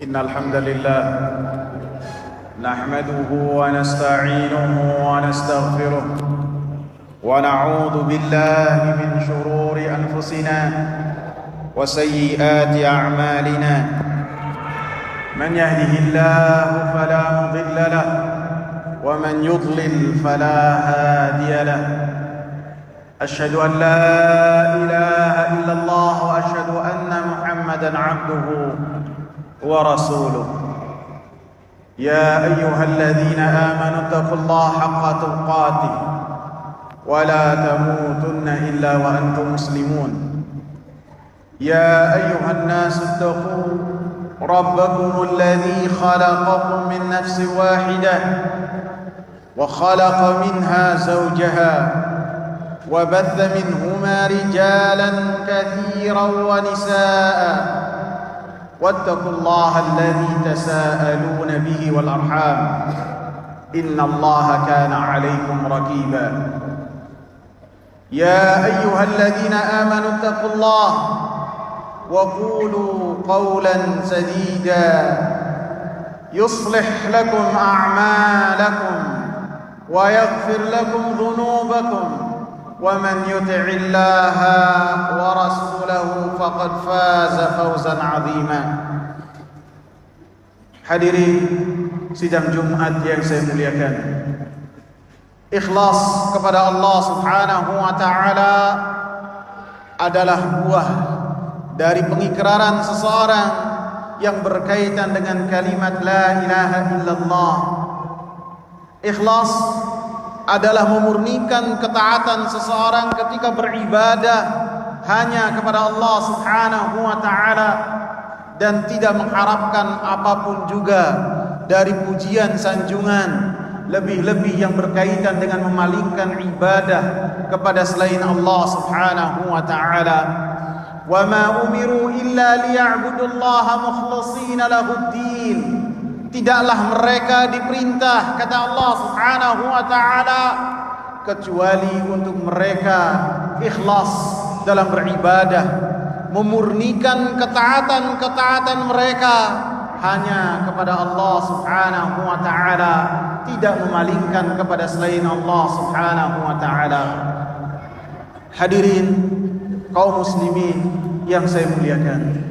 إن الحمد لله نحمده ونستعينه ونستغفره ونعوذ بالله من شرور أنفسنا وسيئات أعمالنا من يهده الله فلا مضل له ومن يضلل فلا هادي له أشهد أن لا إله إلا الله وأشهد أن محمدا عبده ورسوله يا أيها الذين آمنوا اتقوا الله حق تقاته ولا تموتن إلا وأنتم مسلمون يا أيها الناس اتقوا ربكم الذي خلقكم من نفس واحدة وخلق منها زوجها وبث منهما رجالا كثيرا ونساء واتقوا الله الذي تساءلون به والأرحام إن الله كان عليكم رقيبا يا أيها الذين آمنوا اتقوا الله وقولوا قولا سديدا يصلح لكم أعمالكم ويغفر لكم ذنوبكم ومن يطع الله ورسوله فقد فاز فوزا عظيما. Hadirin sidang Jumat yang saya muliakan, ikhlas kepada Allah Subhanahu wa taala adalah buah dari pengikraran seseorang yang berkaitan dengan kalimat la ilaha illallah. Ikhlas adalah memurnikan ketaatan seseorang ketika beribadah hanya kepada Allah Subhanahu wa taala dan tidak mengharapkan apapun juga dari pujian sanjungan, lebih-lebih yang berkaitan dengan memalingkan ibadah kepada selain Allah Subhanahu wa taala. Wa ma umiru illa liya'budullaha mukhlishina lahud-din. Tidaklah mereka diperintah, kata Allah Subhanahu wa taala, kecuali untuk mereka ikhlas dalam beribadah, memurnikan ketaatan-ketaatan mereka hanya kepada Allah Subhanahu wa taala, tidak memalingkan kepada selain Allah Subhanahu wa taala. Hadirin kaum muslimin yang saya muliakan,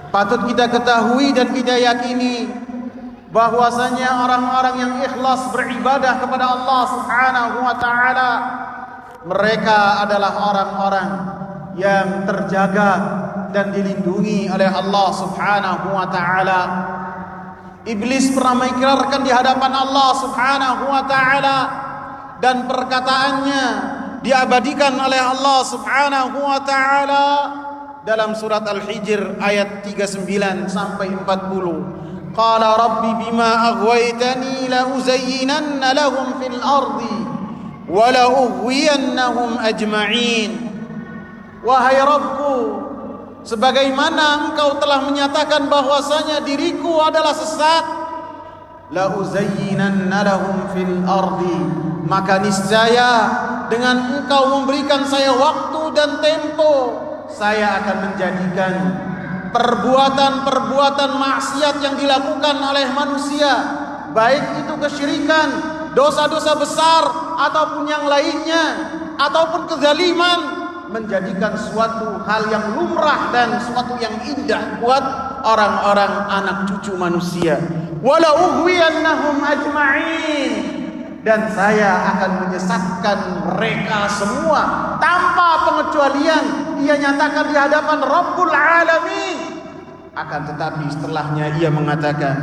patut kita ketahui dan kita yakini bahwasanya orang-orang yang ikhlas beribadah kepada Allah Subhanahu wa taala, mereka adalah orang-orang yang terjaga dan dilindungi oleh Allah Subhanahu wa taala. Iblis pernah mengikrarkan di hadapan Allah Subhanahu wa taala dan perkataannya diabadikan oleh Allah Subhanahu wa taala dalam surat Al-Hijr ayat 39 sampai 40. Qala rabbi bima aghwaytani la uzayyinanna lahum fil ardi wa la ughwiyannahum ajma'in. Wahai Rabbku, sebagaimana engkau telah menyatakan bahwasanya diriku adalah sesat, la uzayyinanna lahum fil ardi, maka niscaya dengan engkau memberikan saya waktu dan tempo, saya akan menjadikan perbuatan-perbuatan maksiat yang dilakukan oleh manusia, baik itu kesyirikan, dosa-dosa besar ataupun yang lainnya, ataupun kezaliman, menjadikan suatu hal yang lumrah dan suatu yang indah buat orang-orang anak cucu manusia. Wala ughwiyannahum ajma'in, dan saya akan menyesatkan mereka semua tanpa pengecualian. Ia nyatakan di hadapan Rabbul Alamin. Akan tetapi setelahnya ia mengatakan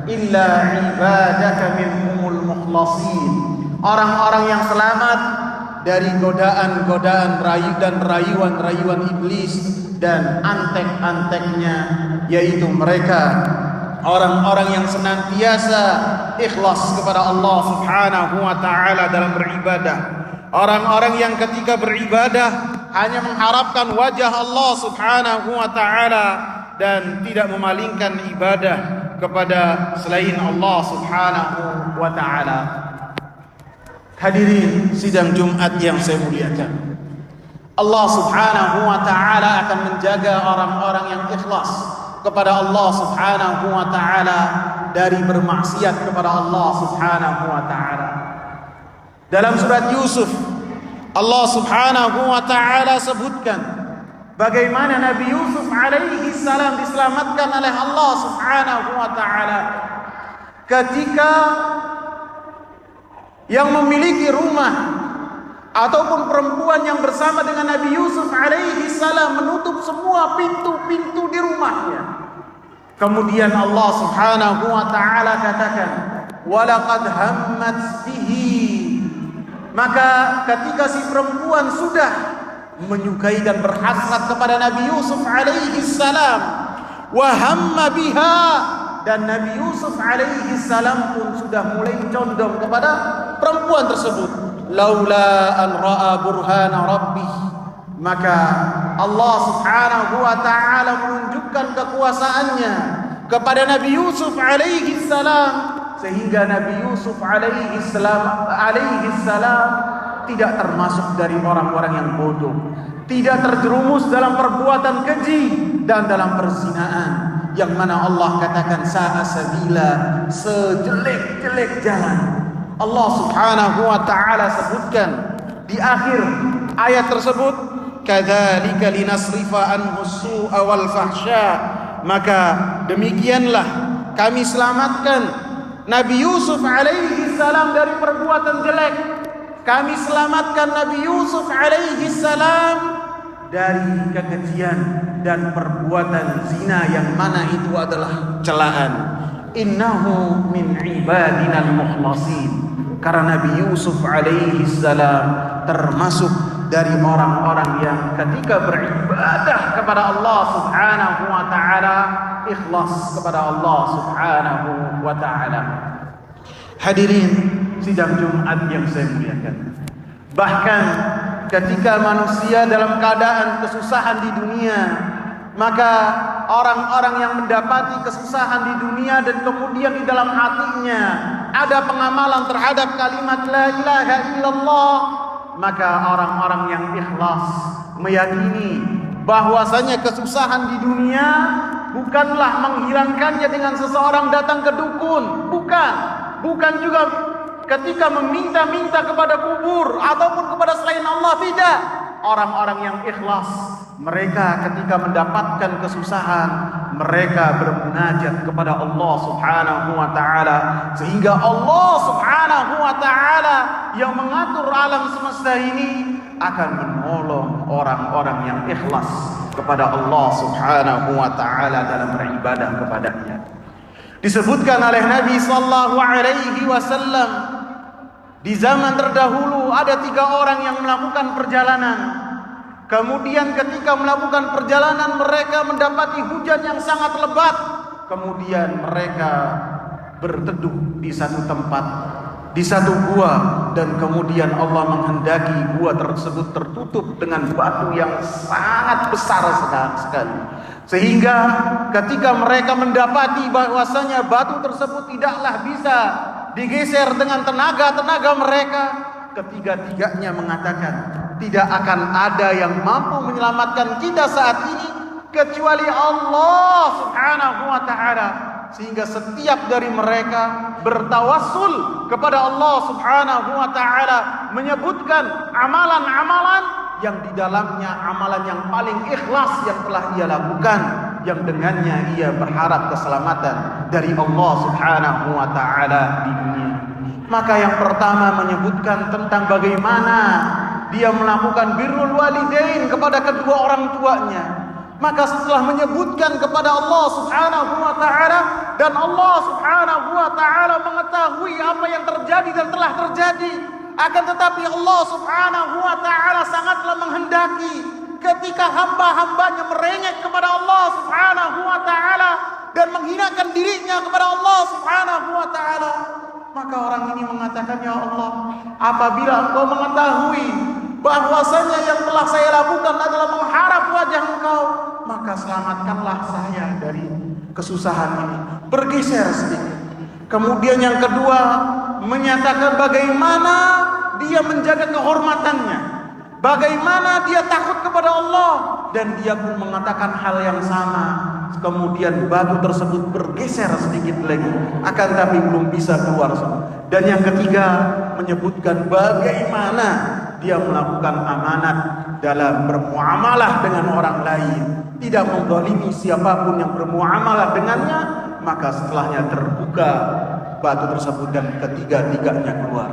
illa ibadaka minhumul mukhlasin, orang-orang yang selamat dari godaan-godaan dan rayuan-rayuan iblis dan antek-anteknya, yaitu mereka orang-orang yang senantiasa ikhlas kepada Allah Subhanahu wa taala dalam beribadah, orang-orang yang ketika beribadah hanya mengharapkan wajah Allah Subhanahu wa taala dan tidak memalingkan ibadah kepada selain Allah Subhanahu wa taala. Hadirin sidang Jumat yang saya muliakan, Allah Subhanahu wa taala akan menjaga orang-orang yang ikhlas kepada Allah Subhanahu wa taala dari bermaksiat kepada Allah Subhanahu wa taala. Dalam surat Yusuf, Allah Subhanahu wa taala sebutkan bagaimana Nabi Yusuf alaihi salam diselamatkan oleh Allah Subhanahu wa taala ketika yang memiliki rumah ataupun perempuan yang bersama dengan Nabi Yusuf alaihi salam menutup semua pintu-pintu di rumahnya. Kemudian Allah Subhanahu wa taala katakan, "Walaqad hammat bihi." Maka ketika si perempuan sudah menyukai dan berhasrat kepada Nabi Yusuf alaihi salam, wa hamma biha, dan Nabi Yusuf alaihi salam pun sudah mulai condong kepada perempuan tersebut. Laula an ra'a burhana rabbih, maka Allah Subhanahu wa taala menunjukkan kekuasaannya kepada Nabi Yusuf alaihi salam, sehingga Nabi Yusuf alaihi salam tidak termasuk dari orang-orang yang bodoh, tidak terjerumus dalam perbuatan keji dan dalam perzinaan, yang mana Allah katakan sa'a sabila, sejelek-jelek jalan. Allah Subhanahu wa taala sebutkan di akhir ayat tersebut, kadzalika linasrifa anhu su'a wal fahsya, maka demikianlah kami selamatkan Nabi Yusuf alaihi salam dari perbuatan jelek. Kami selamatkan Nabi Yusuf alaihi salam dari kekejian dan perbuatan zina yang mana itu adalah celaan. Innahu min ibadinal mukhlasin. Karena Nabi Yusuf alaihi salam termasuk dari orang-orang yang ketika beribadah kepada Allah Subhanahu wa taala ikhlas kepada Allah Subhanahu wa taala. Hadirin sidang Jumat yang saya muliakan, bahkan ketika manusia dalam keadaan kesusahan di dunia, maka orang-orang yang mendapati kesusahan di dunia dan kemudian di dalam hatinya ada pengamalan terhadap kalimat la ilaha illallah, maka orang-orang yang ikhlas meyakini bahwasanya kesusahan di dunia bukanlah menghilangkannya dengan seseorang datang ke dukun, bukan juga ketika meminta-minta kepada kubur ataupun kepada selain Allah, tidak. Orang-orang yang ikhlas, mereka ketika mendapatkan kesusahan, mereka bermunajat kepada Allah Subhanahu wa taala, sehingga Allah Subhanahu wa taala yang mengatur alam semesta ini akan menolong orang-orang yang ikhlas kepada Allah Subhanahu wa taala dalam beribadah kepadanya. Disebutkan oleh Nabi sallallahu alaihi wasallam, di zaman terdahulu ada 3 orang yang melakukan perjalanan. Kemudian ketika melakukan perjalanan mereka mendapati hujan yang sangat lebat. Kemudian mereka berteduh di satu tempat, di satu gua, dan kemudian Allah menghendaki gua tersebut tertutup dengan batu yang sangat besar sekali. Sehingga ketika mereka mendapati bahwasanya batu tersebut tidaklah bisa digeser dengan tenaga mereka, ketiga-tiganya mengatakan, tidak akan ada yang mampu menyelamatkan kita saat ini kecuali Allah Subhanahu wa taala. Sehingga setiap dari mereka bertawassul kepada Allah Subhanahu wa taala, menyebutkan amalan-amalan yang di dalamnya amalan yang paling ikhlas yang telah ia lakukan, yang dengannya ia berharap keselamatan dari Allah Subhanahu wa taala di dunia. Maka yang pertama menyebutkan tentang bagaimana dia melakukan birrul walidain kepada kedua orang tuanya. Maka setelah menyebutkan kepada Allah Subhanahu wa taala, dan Allah Subhanahu wa taala mengetahui apa yang terjadi dan telah terjadi, akan tetapi Allah Subhanahu wa taala sangatlah menghendaki ketika hamba-hambanya merengek kepada Allah Subhanahu wa taala dan menghinakan dirinya kepada Allah Subhanahu wa taala, maka orang ini mengatakan, ya Allah, apabila Engkau mengetahui bahwasanya yang telah saya lakukan adalah mengharap wajah Engkau, maka selamatkanlah saya dari kesusahan ini. Bergeser sedikit. Kemudian yang kedua menyatakan bagaimana dia menjaga kehormatannya, bagaimana dia takut kepada Allah, dan dia pun mengatakan hal yang sama. kemudian batu tersebut bergeser sedikit lagi, akan tapi belum bisa keluar. Dan yang ketiga menyebutkan bagaimana dia melakukan amanat dalam bermuamalah dengan orang lain, tidak menzalimi siapapun yang bermuamalah dengannya. Maka setelahnya terbuka batu tersebut dan ketiga-tiganya keluar.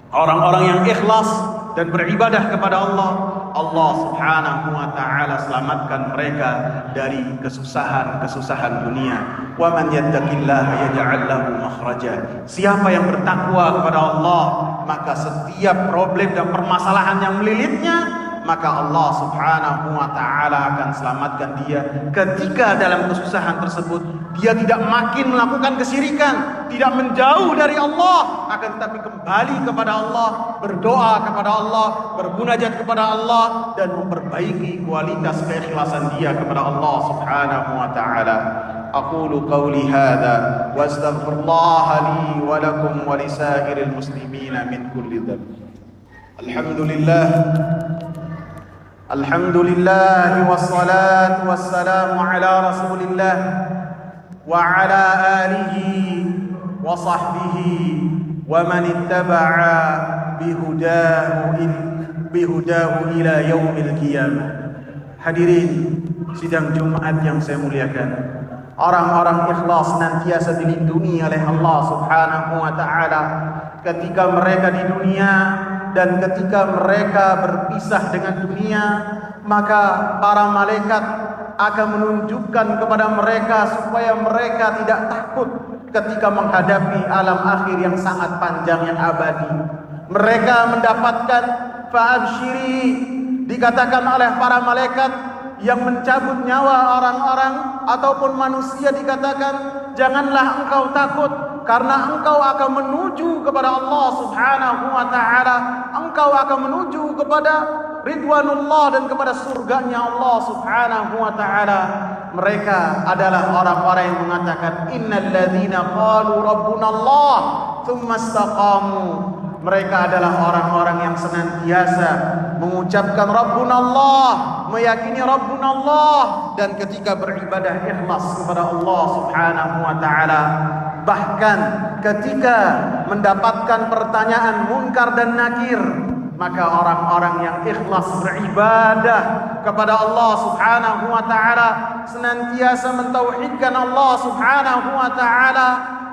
Orang-orang yang ikhlas dan beribadah kepada Allah, Allah Subhanahu wa taala selamatkan mereka dari kesusahan dunia. Wa man yattaqillaha yaj'al lahu makhraja. Siapa yang bertakwa kepada Allah, maka setiap problem dan permasalahan yang melilitnya, maka Allah Subhanahu wa taala akan selamatkan dia. Ketika dalam kesusahan tersebut dia tidak makin melakukan kesyirikan, tidak menjauh dari Allah, akan tetapi kembali kepada Allah, berdoa kepada Allah, bermunajat kepada Allah, dan memperbaiki kualitas keikhlasan dia kepada Allah Subhanahu wa taala. Aqulu qawli hadza wa astaghfirullaha li wa lakum wa lisairil muslimina min kulli dhanb. Alhamdulillah wassalatu wassalamu ala Rasulillah wa ala alihi wa sahbihi wa man ittaba'a bihudahu ila yaumil qiyamah. Hadirin sidang Jumat yang saya muliakan, orang-orang ikhlas senantiasa dilindungi oleh Allah Subhanahu wa taala ketika mereka di dunia dan ketika mereka berpisah dengan dunia. Maka para malaikat akan menunjukkan kepada mereka supaya mereka tidak takut ketika menghadapi alam akhir yang sangat panjang, yang abadi. Mereka mendapatkan fa'abshiri, dikatakan oleh para malaikat yang mencabut nyawa orang-orang ataupun manusia, dikatakan janganlah engkau takut, karena engkau akan menuju kepada Allah Subhanahu wa taala, engkau akan menuju kepada ridwanullah dan kepada surganya Allah Subhanahu wa taala. Mereka adalah orang-orang yang mengatakan innal ladzina qalu rabbunallah tsumma istaqamu. Mereka adalah orang-orang yang senantiasa mengucapkan Rabbunallah, meyakini Rabbunallah, dan ketika beribadah ikhlas kepada Allah Subhanahu wa taala. Bahkan ketika mendapatkan pertanyaan munkar dan nakir, maka orang-orang yang ikhlas beribadah kepada Allah Subhanahu wa taala, senantiasa mentauhidkan Allah Subhanahu wa taala,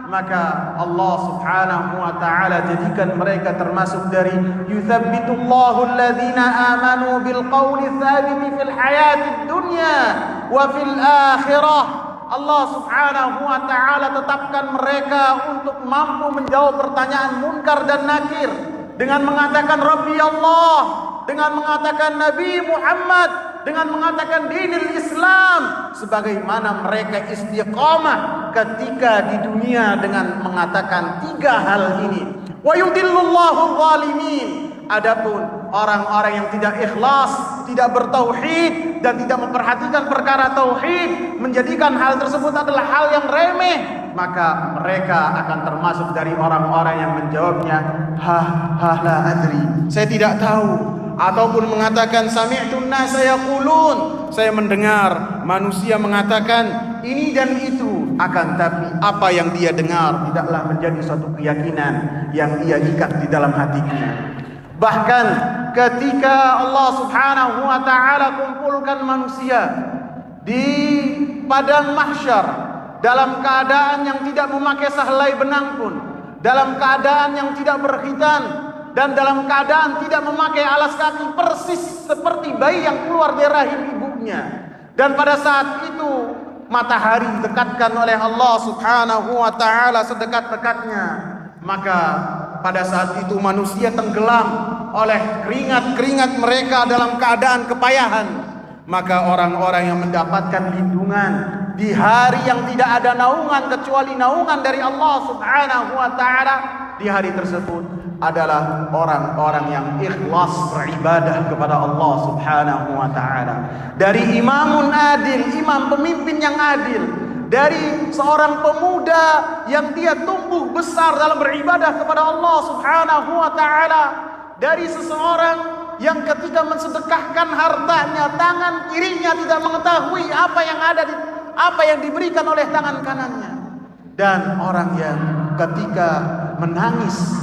maka Allah Subhanahu wa taala jadikan mereka termasuk dari yuthabbitullahu alladhina amanu bil qawli tsabiti fil hayatid dunya wa fil akhirah. Allah Subhanahu wa taala tetapkan mereka untuk mampu menjawab pertanyaan munkar dan nakir dengan mengatakan Rabbi Allah, dengan mengatakan Nabi Muhammad, dengan mengatakan dinil Islam, sebagaimana mereka istiqamah ketika di dunia dengan mengatakan tiga hal ini. Wa yudillullahu zalimin. Adapun orang-orang yang tidak ikhlas, tidak bertauhid dan tidak memperhatikan perkara tauhid, menjadikan hal tersebut adalah hal yang remeh, maka mereka akan termasuk dari orang-orang yang menjawabnya la adri, saya tidak tahu, ataupun mengatakan sami'tun nasa yaqulun, saya mendengar manusia mengatakan ini dan itu, akan tapi apa yang dia dengar tidaklah menjadi suatu keyakinan yang ia ikat di dalam hatinya. Bahkan ketika Allah Subhanahu wa taala kumpulkan manusia di padang mahsyar dalam keadaan yang tidak memakai sehelai benang pun, dalam keadaan yang tidak berkhitan, dan dalam keadaan tidak memakai alas kaki, persis seperti bayi yang keluar dari rahim ibunya. Dan pada saat itu matahari didekatkan oleh Allah Subhanahu wa taala sedekat-dekatnya, maka pada saat itu manusia tenggelam oleh keringat-keringat mereka dalam keadaan kepayahan. Maka orang-orang yang mendapatkan lindungan di hari yang tidak ada naungan kecuali naungan dari Allah Subhanahu wa taala, di hari tersebut adalah orang-orang yang ikhlas beribadah kepada Allah Subhanahu wa taala. Dari imamun adil, imam pemimpin yang adil, dari seorang pemuda yang dia tumbuh besar dalam beribadah kepada Allah Subhanahu wa taala, dari seseorang yang ketika mensedekahkan hartanya, tangan kirinya tidak mengetahui apa yang ada di apa yang diberikan oleh tangan kanannya. Dan orang yang ketika menangis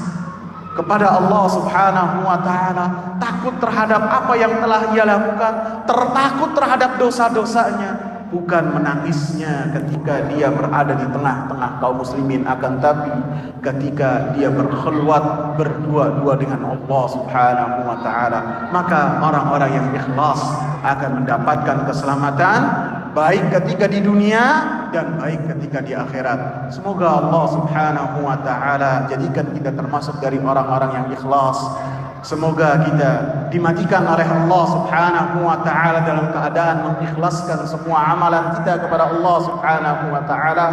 kepada Allah Subhanahu wa ta'ala, takut terhadap apa yang telah ia lakukan, tertakut terhadap dosa-dosanya, bukan menangisnya ketika dia berada di tengah-tengah kaum muslimin, akan tapi ketika dia berkhulwat berdua-dua dengan Allah Subhanahu wa ta'ala. Maka orang-orang yang ikhlas akan mendapatkan keselamatan, baik ketika di dunia dan baik ketika di akhirat. Semoga Allah Subhanahu wa ta'ala jadikan kita termasuk dari orang-orang yang ikhlas. Semoga kita dimatikan oleh Allah Subhanahu wa ta'ala dalam keadaan mengikhlaskan semua amalan kita kepada Allah Subhanahu wa ta'ala,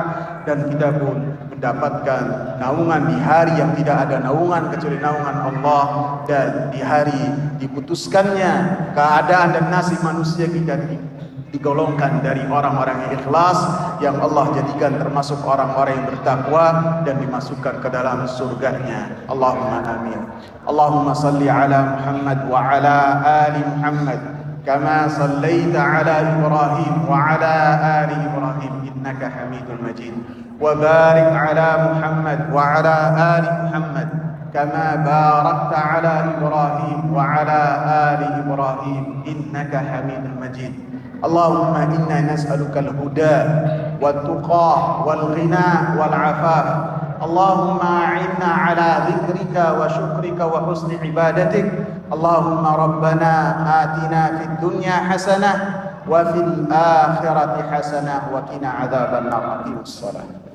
dan kita pun mendapatkan naungan di hari yang tidak ada naungan kecuali naungan Allah, dan di hari diputuskannya keadaan dan nasib manusia kita digolongkan dari orang-orang yang ikhlas, yang Allah jadikan termasuk orang-orang yang bertakwa dan dimasukkan ke dalam surganya. Allahumma amin. Allahumma salli ala Muhammad wa ala ali Muhammad kama sallaita ala Ibrahim wa ala ali Ibrahim innaka Hamidul Majid, wa barik ala Muhammad wa ala ali Muhammad kama barakta ala Ibrahim wa ala ali Ibrahim innaka Hamidul Majid. اللهم إنا نسألك الهدى والتقى والغنى والعفاف. اللهم أعنا على ذكرك وشكرك وحسن عبادتك. اللهم ربنا آتنا في الدنيا حسنة وفي الآخرة حسنة وقنا عذاب النار. أقم الصلاة.